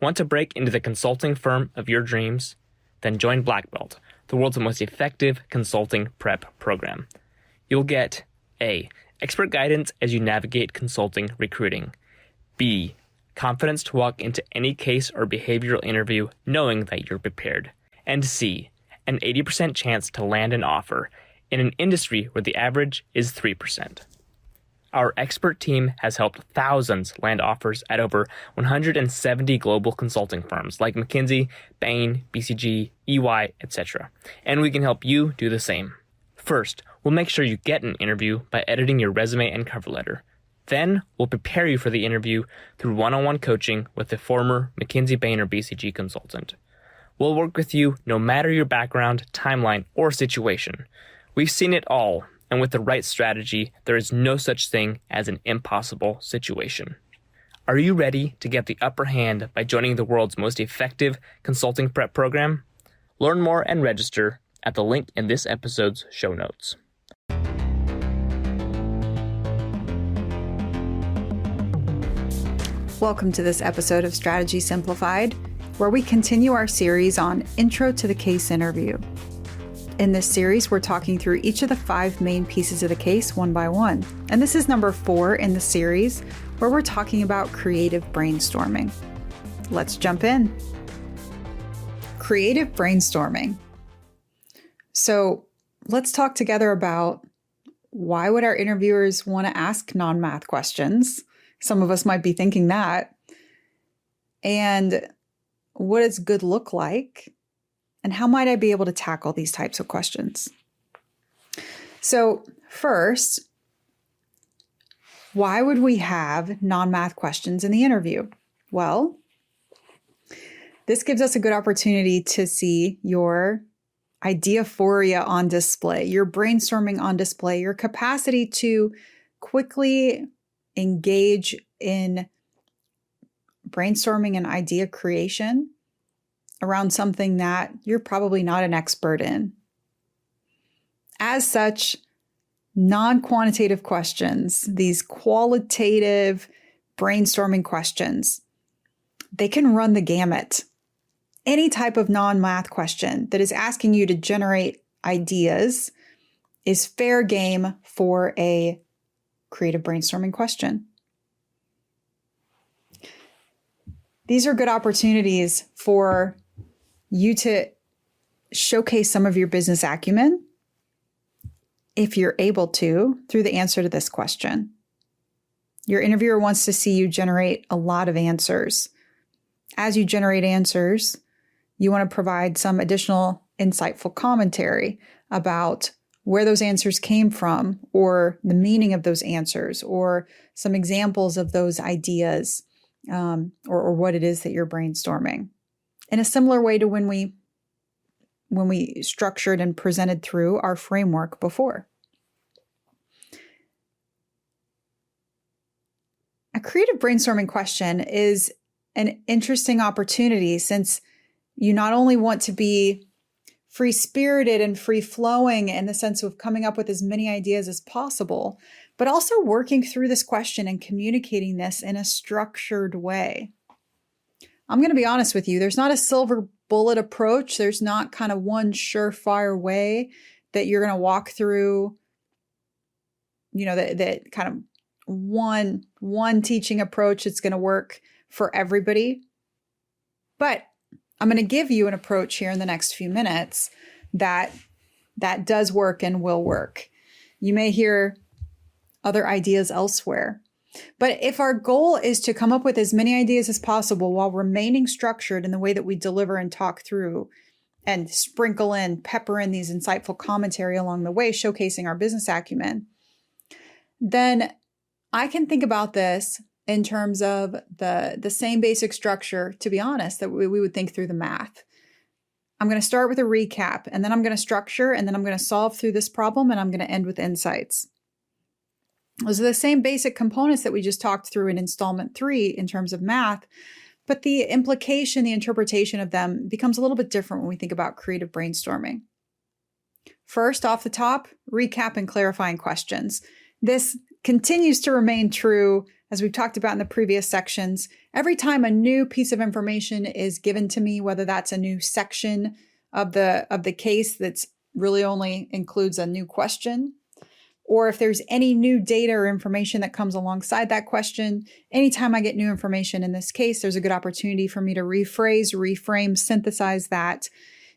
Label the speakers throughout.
Speaker 1: Want to break into the consulting firm of your dreams? Then join Black Belt, the world's most effective consulting prep program. You'll get A. Expert guidance as you navigate consulting recruiting. B. Confidence to walk into any case or behavioral interview knowing that you're prepared. And C. An 80% chance to land an offer in an industry where the average is 3%. Our expert team has helped thousands land offers at over 170 global consulting firms like McKinsey, Bain, BCG, EY, etc. And we can help you do the same. First, we'll make sure you get an interview by editing your resume and cover letter. Then, we'll prepare you for the interview through one-on-one coaching with a former McKinsey, Bain, or BCG consultant. We'll work with you no matter your background, timeline, or situation. We've seen it all. And with the right strategy, there is no such thing as an impossible situation. Are you ready to get the upper hand by joining the world's most effective consulting prep program? Learn more and register at the link in this episode's show notes.
Speaker 2: Welcome to this episode of Strategy Simplified, where we continue our series on Intro to the Case Interview. In this series, we're talking through each of the 5 main pieces of the case one by one. And this is number 4 in the series, where we're talking about creative brainstorming. Let's jump in. Creative brainstorming. So let's talk together about why would our interviewers want to ask non-math questions? Some of us might be thinking that. And what does good look like? And how might I be able to tackle these types of questions? So first, why would we have non-math questions in the interview? Well, this gives us a good opportunity to see your ideaphoria on display, your brainstorming on display, your capacity to quickly engage in brainstorming and idea creation around something that you're probably not an expert in. As such, non-quantitative questions, these qualitative brainstorming questions, they can run the gamut. Any type of non-math question that is asking you to generate ideas is fair game for a creative brainstorming question. These are good opportunities for you to showcase some of your business acumen, if you're able to, through the answer to this question. Your interviewer wants to see you generate a lot of answers. As you generate answers, you want to provide some additional insightful commentary about where those answers came from, or the meaning of those answers, or some examples of those ideas, or what it is that you're brainstorming. In a similar way to when we structured and presented through our framework before. A creative brainstorming question is an interesting opportunity, since you not only want to be free-spirited and free-flowing in the sense of coming up with as many ideas as possible, but also working through this question and communicating this in a structured way. I'm going to be honest with you, there's not a silver bullet approach. There's not kind of one surefire way that you're going to walk through, that kind of one teaching approach that's going to work for everybody. But I'm going to give you an approach here in the next few minutes that does work and will work. You may hear other ideas elsewhere. But if our goal is to come up with as many ideas as possible while remaining structured in the way that we deliver and talk through, and pepper in these insightful commentary along the way, showcasing our business acumen, then I can think about this in terms of the same basic structure, to be honest, that we would think through the math. I'm going to start with a recap, and then I'm going to structure, and then I'm going to solve through this problem, and I'm going to end with insights. Those are the same basic components that we just talked through in installment 3 in terms of math, but the implication, the interpretation of them becomes a little bit different when we think about creative brainstorming. First, off the top, recap and clarifying questions. This continues to remain true, as we've talked about in the previous sections. Every time a new piece of information is given to me, whether that's a new section of the case that's really only includes a new question, or if there's any new data or information that comes alongside that question, anytime I get new information in this case, there's a good opportunity for me to rephrase, reframe, synthesize that.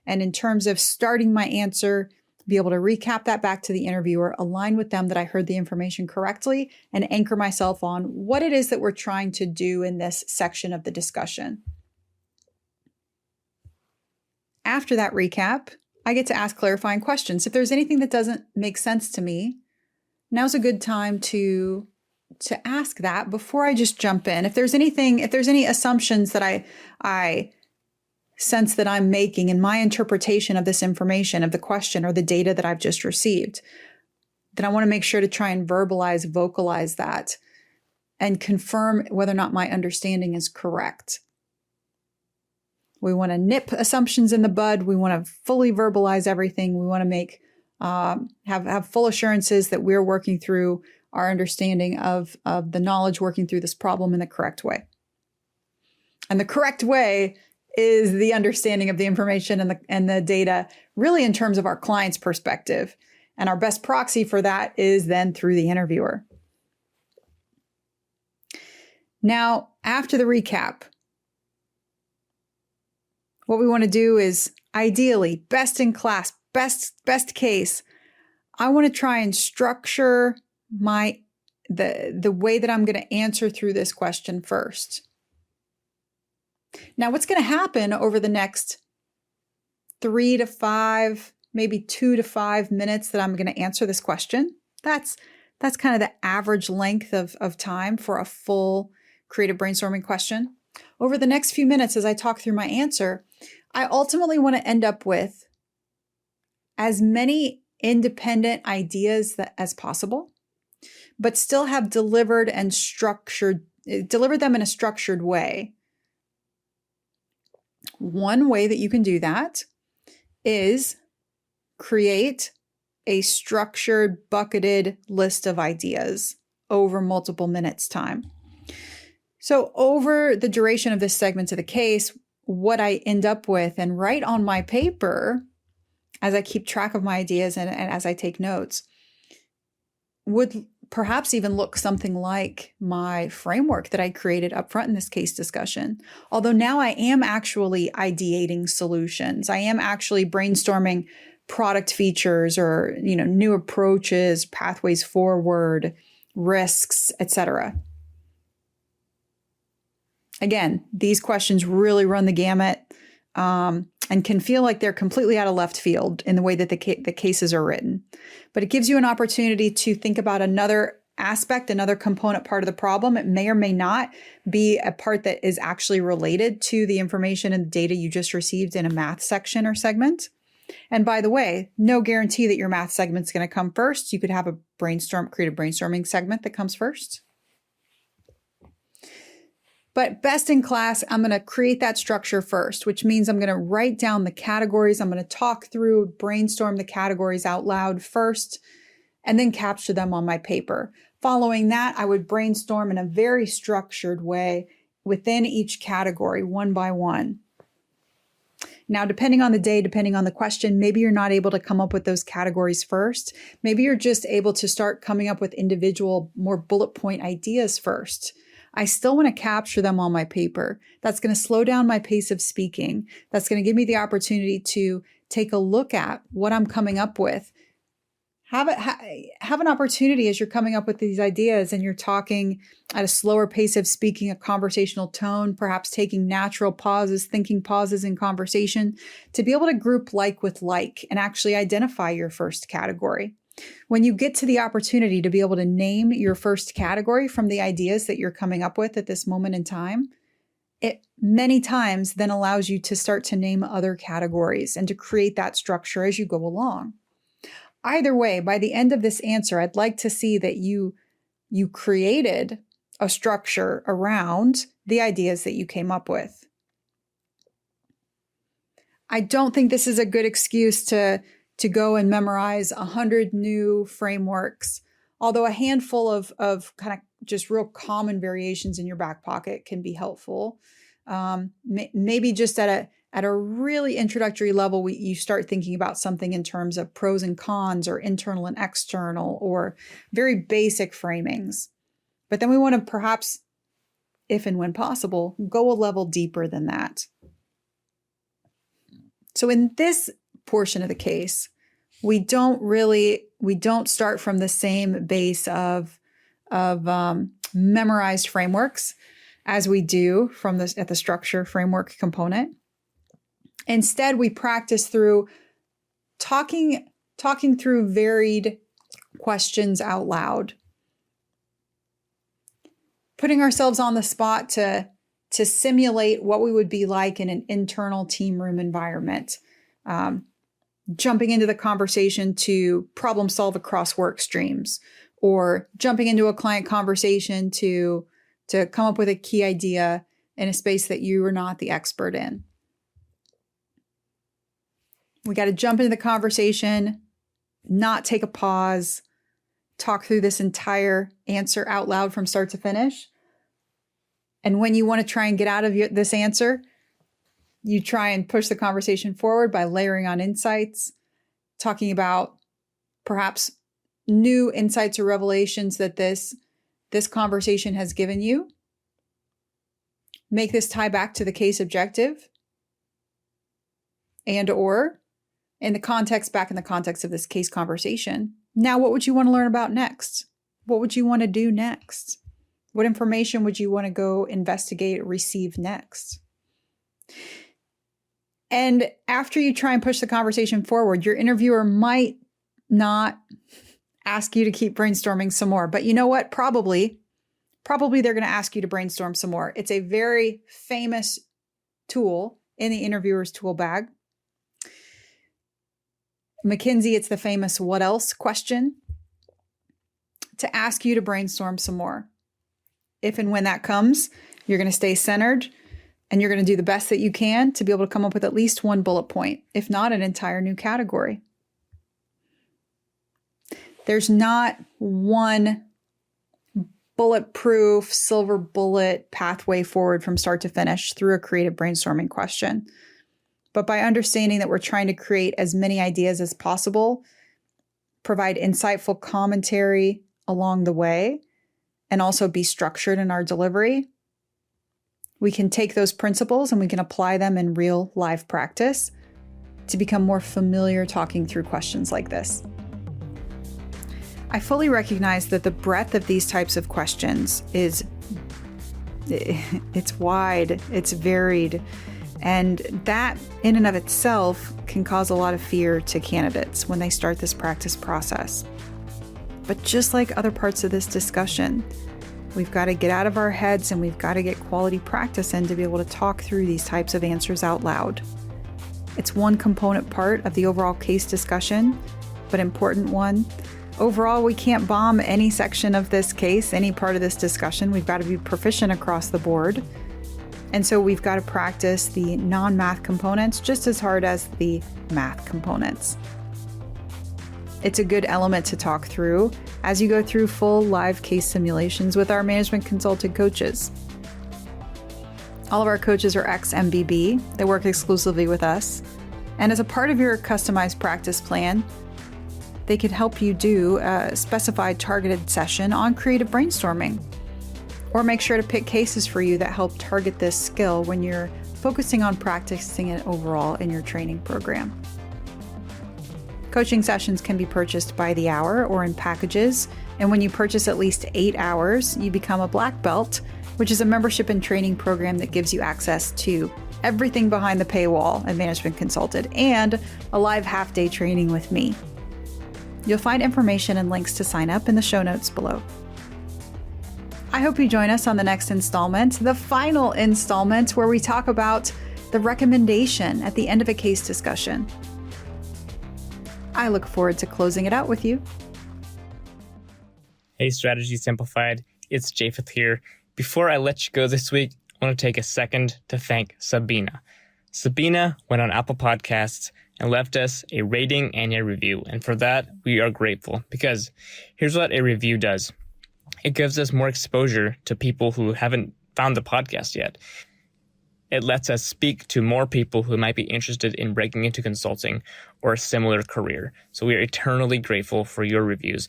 Speaker 2: And in terms of starting my answer, be able to recap that back to the interviewer, align with them that I heard the information correctly, and anchor myself on what it is that we're trying to do in this section of the discussion. After that recap, I get to ask clarifying questions. If there's anything that doesn't make sense to me, now's a good time to ask that before I just jump in. If there's any assumptions that I sense that I'm making in my interpretation of this information, of the question or the data that I've just received, then I want to make sure to try and vocalize that and confirm whether or not my understanding is correct. We want to nip assumptions in the bud. We want to fully verbalize everything. We want to make have full assurances that we're working through our understanding of the knowledge, working through this problem in the correct way. And the correct way is the understanding of the information and the data, really in terms of our client's perspective. And our best proxy for that is then through the interviewer. Now, after the recap, what we want to do is ideally, best in class, best case, I want to try and structure the way that I'm going to answer through this question first. Now, what's going to happen over the next 3 to 5, maybe 2 to 5 minutes that I'm going to answer this question? That's kind of the average length of time for a full creative brainstorming question. Over the next few minutes, as I talk through my answer, I ultimately want to end up with as many independent ideas as possible, but still have delivered them in a structured way. One way that you can do that is create a structured, bucketed list of ideas over multiple minutes' time. So over the duration of this segment of the case, what I end up with and write on my paper as I keep track of my ideas and as I take notes would perhaps even look something like my framework that I created up front in this case discussion. Although now I am actually ideating solutions. I am actually brainstorming product features or, new approaches, pathways forward, risks, etc. Again, these questions really run the gamut and can feel like they're completely out of left field in the way that the cases are written. But it gives you an opportunity to think about another aspect, another component part of the problem. It may or may not be a part that is actually related to the information and data you just received in a math section or segment. And by the way, no guarantee that your math segment's going to come first. You could have a creative brainstorming segment that comes first. But best in class, I'm going to create that structure first, which means I'm going to write down the categories. I'm going to talk through, brainstorm the categories out loud first, and then capture them on my paper. Following that, I would brainstorm in a very structured way within each category, one by one. Now, depending on the day, depending on the question, maybe you're not able to come up with those categories first. Maybe you're just able to start coming up with individual, more bullet point ideas first. I still want to capture them on my paper. That's going to slow down my pace of speaking. That's going to give me the opportunity to take a look at what I'm coming up with. Have an opportunity as you're coming up with these ideas and you're talking at a slower pace of speaking, a conversational tone, perhaps taking natural pauses, thinking pauses in conversation, to be able to group like with like and actually identify your first category. When you get to the opportunity to be able to name your first category from the ideas that you're coming up with at this moment in time, it many times then allows you to start to name other categories and to create that structure as you go along. Either way, by the end of this answer, I'd like to see that you created a structure around the ideas that you came up with. I don't think this is a good excuse to go and memorize 100 new frameworks, although a handful of kind of just real common variations in your back pocket can be helpful. Maybe just at a really introductory level, you start thinking about something in terms of pros and cons or internal and external or very basic framings. But then we want to perhaps, if and when possible, go a level deeper than that. So in this portion of the case, we don't start from the same base of memorized frameworks as we do at the structure framework component. Instead, we practice through talking through varied questions out loud, putting ourselves on the spot to simulate what we would be like in an internal team room environment, jumping into the conversation to problem solve across work streams, or jumping into a client conversation to come up with a key idea in a space that you are not the expert in. We got to jump into the conversation, not take a pause, talk through this entire answer out loud from start to finish. And when you want to try and get out of this answer, you try and push the conversation forward by layering on insights, talking about perhaps new insights or revelations that this conversation has given you. Make this tie back to the case objective or in the context of this case conversation. Now, what would you want to learn about next? What would you want to do next? What information would you want to go investigate or receive next? And after you try and push the conversation forward, your interviewer might not ask you to keep brainstorming some more. But you know what? Probably they're going to ask you to brainstorm some more. It's a very famous tool in the interviewer's tool bag. McKinsey, it's the famous what else question to ask you to brainstorm some more. If and when that comes, you're going to stay centered and you're going to do the best that you can to be able to come up with at least one bullet point, if not an entire new category. There's not one bulletproof silver bullet pathway forward from start to finish through a creative brainstorming question. But by understanding that we're trying to create as many ideas as possible, provide insightful commentary along the way, and also be structured in our delivery, we can take those principles and we can apply them in real live practice to become more familiar talking through questions like this. I fully recognize that the breadth of these types of questions it's wide, it's varied, and that in and of itself can cause a lot of fear to candidates when they start this practice process. But just like other parts of this discussion, we've got to get out of our heads and we've got to get quality practice in to be able to talk through these types of answers out loud. It's one component part of the overall case discussion, but important one. Overall, we can't bomb any section of this case, any part of this discussion. We've got to be proficient across the board. And so we've got to practice the non-math components just as hard as the math components. It's a good element to talk through as you go through full live case simulations with our management consulted coaches. All of our coaches are ex-MBB. They work exclusively with us. And as a part of your customized practice plan, they could help you do a specified targeted session on creative brainstorming, or make sure to pick cases for you that help target this skill when you're focusing on practicing it overall in your training program. Coaching sessions can be purchased by the hour or in packages, and when you purchase at least 8 hours, you become a black belt, which is a membership and training program that gives you access to everything behind the paywall at Management Consulted and a live half-day training with me. You'll find information and links to sign up in the show notes below. I hope you join us on the next installment, the final installment, where we talk about the recommendation at the end of a case discussion. I look forward to closing it out with you.
Speaker 1: Hey, Strategy Simplified. It's Japheth here. Before I let you go this week, I want to take a second to thank Sabina. Sabina went on Apple Podcasts and left us a rating and a review. And for that, we are grateful, because here's what a review does. It gives us more exposure to people who haven't found the podcast yet. It lets us speak to more people who might be interested in breaking into consulting or a similar career. So we are eternally grateful for your reviews.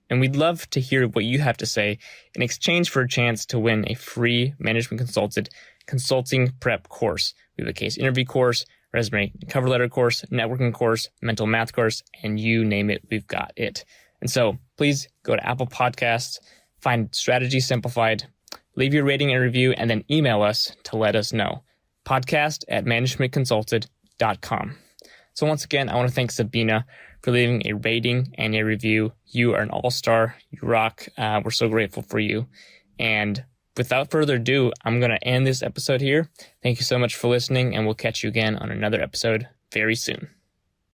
Speaker 1: And we'd love to hear what you have to say in exchange for a chance to win a free Management Consulted consulting prep course. We have a case interview course, resume and cover letter course, networking course, mental math course, and you name it, we've got it. And so please go to Apple Podcasts, find Strategy Simplified, leave your rating and review, and then email us to let us know. podcast@managementconsulted.com. So once again, I want to thank Sabina for leaving a rating and a review. You are an all-star. You rock. We're so grateful for you. And without further ado, I'm going to end this episode here. Thank you so much for listening, and we'll catch you again on another episode very soon.